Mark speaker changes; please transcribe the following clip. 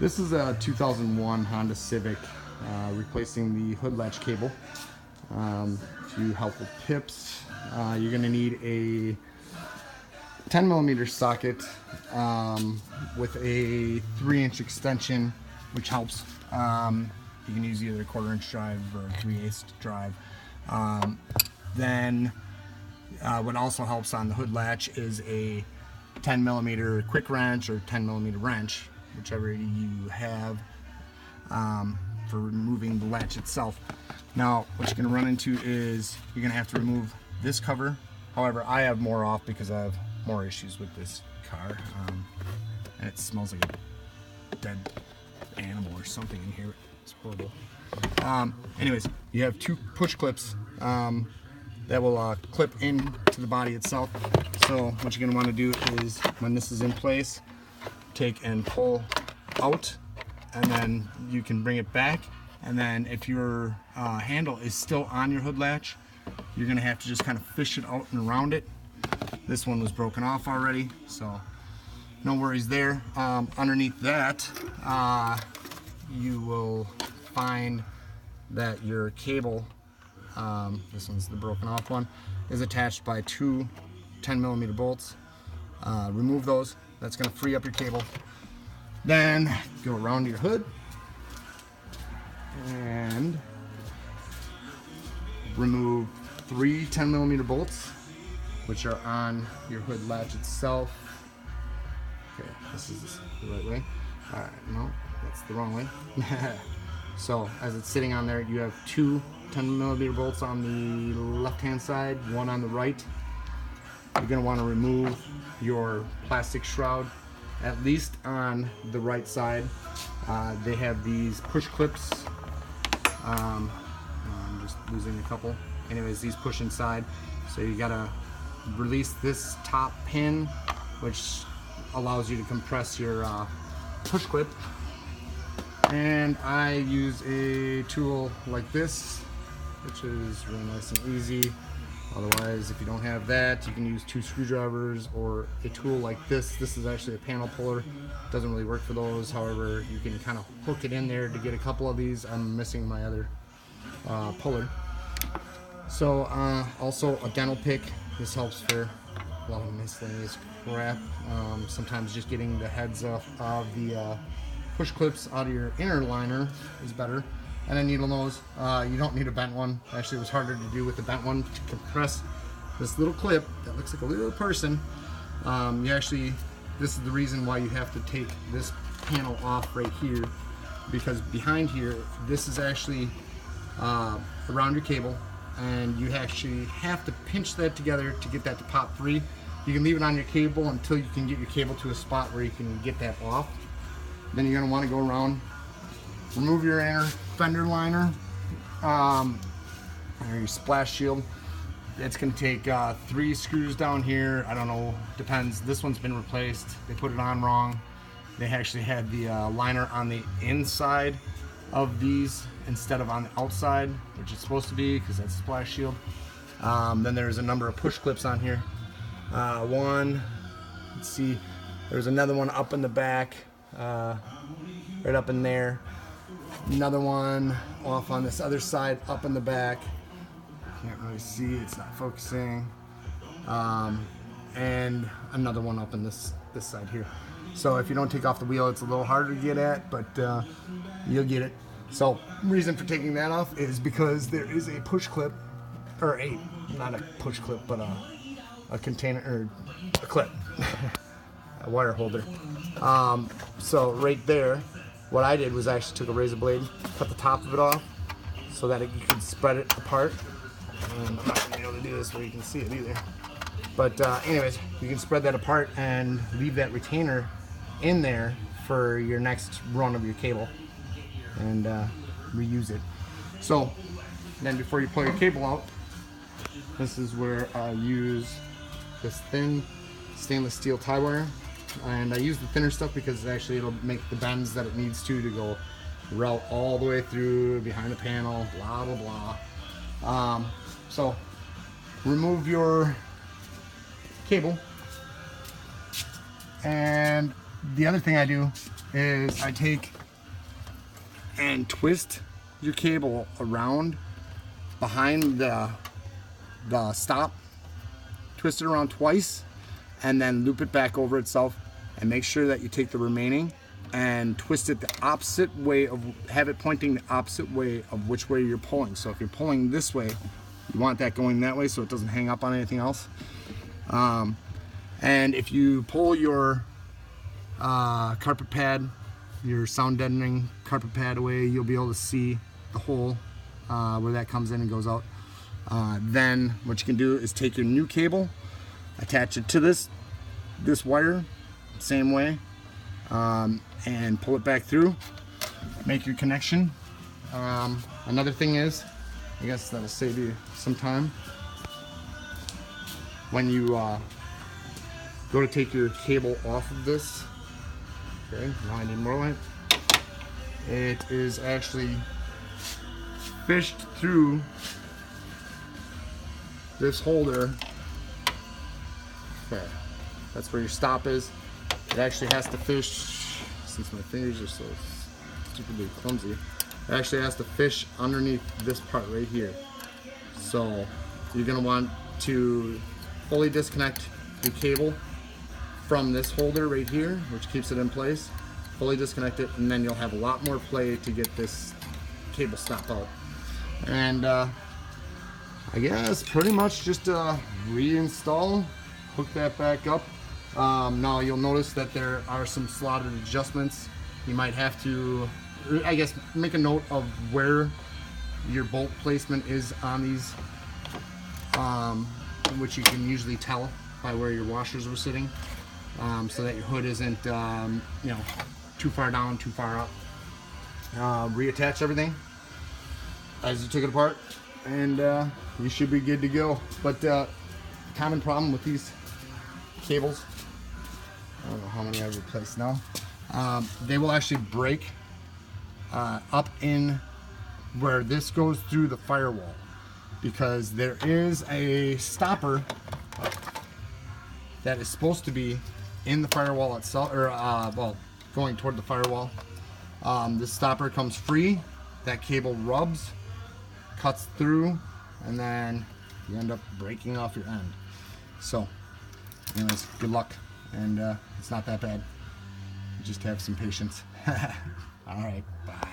Speaker 1: This is a 2001 Honda Civic, replacing the hood latch cable. To help with pips, you're going to need a 10mm socket with a 3-inch extension, which helps. You can use either a 1/4-inch drive or a 3/8 drive. Then what also helps on the hood latch is a 10mm quick wrench or 10mm wrench, whichever you have, for removing the latch itself. Now what you're going to run into is you're going to have to remove this cover. However, I have more off because I have more issues with this car, and it smells like a dead animal or something in here. It's horrible. Anyways, you have 2 push clips that will clip into the body itself. So what you're going to want to do is, when this is in place, take and pull out, and then you can bring it back. And then if your handle is still on your hood latch, you're going to have to just kind of fish it out and around it. This one was broken off already, so no worries there. Underneath that, you will find that your cable, this one's the broken off one, is attached by 2 10mm bolts. Remove those. That's going to free up your cable. Then go around your hood and remove 3 10mm bolts, which are on your hood latch itself. Okay, this is the right way. Alright, no, that's the wrong way. So as it's sitting on there, you have 2 10mm bolts on the left hand side, 1 on the right. You're going to want to remove your plastic shroud, at least on the right side. They have these push clips. I'm just losing a couple. Anyways, these push inside, so you gotta release this top pin, which allows you to compress your push clip. And I use a tool like this, which is really nice and easy. Otherwise, if you don't have that, you can use 2 screwdrivers or a tool like this. This is actually a panel puller. Doesn't really work for those. However, you can kind of hook it in there to get a couple of these. I'm missing my other puller. So also a dental pick. This helps for a lot of miscellaneous crap. Sometimes just getting the heads of the push clips out of your inner liner is better. And a needle nose. You don't need a bent one. Actually, it was harder to do with the bent one. To compress this little clip that looks like a little person, this is the reason why you have to take this panel off right here, because behind here, this is actually around your cable, and you actually have to pinch that together to get that to pop free. You can leave it on your cable until you can get your cable to a spot where you can get that off. Then you're going to want to go around, remove your inner fender liner, or your splash shield. It's going to take 3 screws down here. I don't know, depends. This one's been replaced. They put it on wrong. They actually had the liner on the inside of these instead of on the outside, which it's supposed to be because that's a splash shield. Then there's a number of push clips on here. One, let's see, there's another one up in the back, right up in there. Another one off on this other side, up in the back. Can't really see, it's not focusing. And another one up in this side here. So if you don't take off the wheel, it's a little harder to get at, but you'll get it. So reason for taking that off is because there is a push clip, or not a push clip, but a container, or a clip, a wire holder. So right there, what I did was I actually took a razor blade, cut the top of it off so that you could spread it apart. And I'm not going to be able to do this where you can see it either. But anyways, you can spread that apart and leave that retainer in there for your next run of your cable and reuse it. So then before you pull your cable out, this is where I use this thin stainless steel tie wire. And I use the thinner stuff because actually it'll make the bends that it needs to go route all the way through behind the panel, blah blah blah. So remove your cable and the other thing I do is I take and twist your cable around behind the stop, twist it around twice, and then loop it back over itself, and make sure that you take the remaining and twist it the opposite way of, have it pointing the opposite way of which way you're pulling. So if you're pulling this way, you want that going that way so it doesn't hang up on anything else. And if you pull your carpet pad, your sound deadening carpet pad away, you'll be able to see the hole where that comes in and goes out. Then what you can do is take your new cable, attach it to this wire, same way, and pull it back through, make your connection. Another thing is, I guess that'll save you some time, when you go to take your cable off of this, okay, now I need more light, it is actually fished through this holder. Okay, that's where your stop is. It actually has to fish, since my fingers are so stupidly clumsy, it actually has to fish underneath this part right here. So you're going to want to fully disconnect your cable from this holder right here, which keeps it in place. Fully disconnect it, and then you'll have a lot more play to get this cable stop out. And I guess pretty much just reinstall, hook that back up. Now you'll notice that there are some slotted adjustments. You might have to, I guess, make a note of where your bolt placement is on these, which you can usually tell by where your washers were sitting, so that your hood isn't you know, too far down, too far up. Reattach everything as you took it apart, and you should be good to go. But common problem with these cables, I don't know how many I've replaced now, they will actually break up in where this goes through the firewall, because there is a stopper that is supposed to be in the firewall itself, or well, going toward the firewall. This stopper comes free, that cable rubs, cuts through, and then you end up breaking off your end. So anyways, good luck, and it's not that bad. You just have some patience. All right, bye.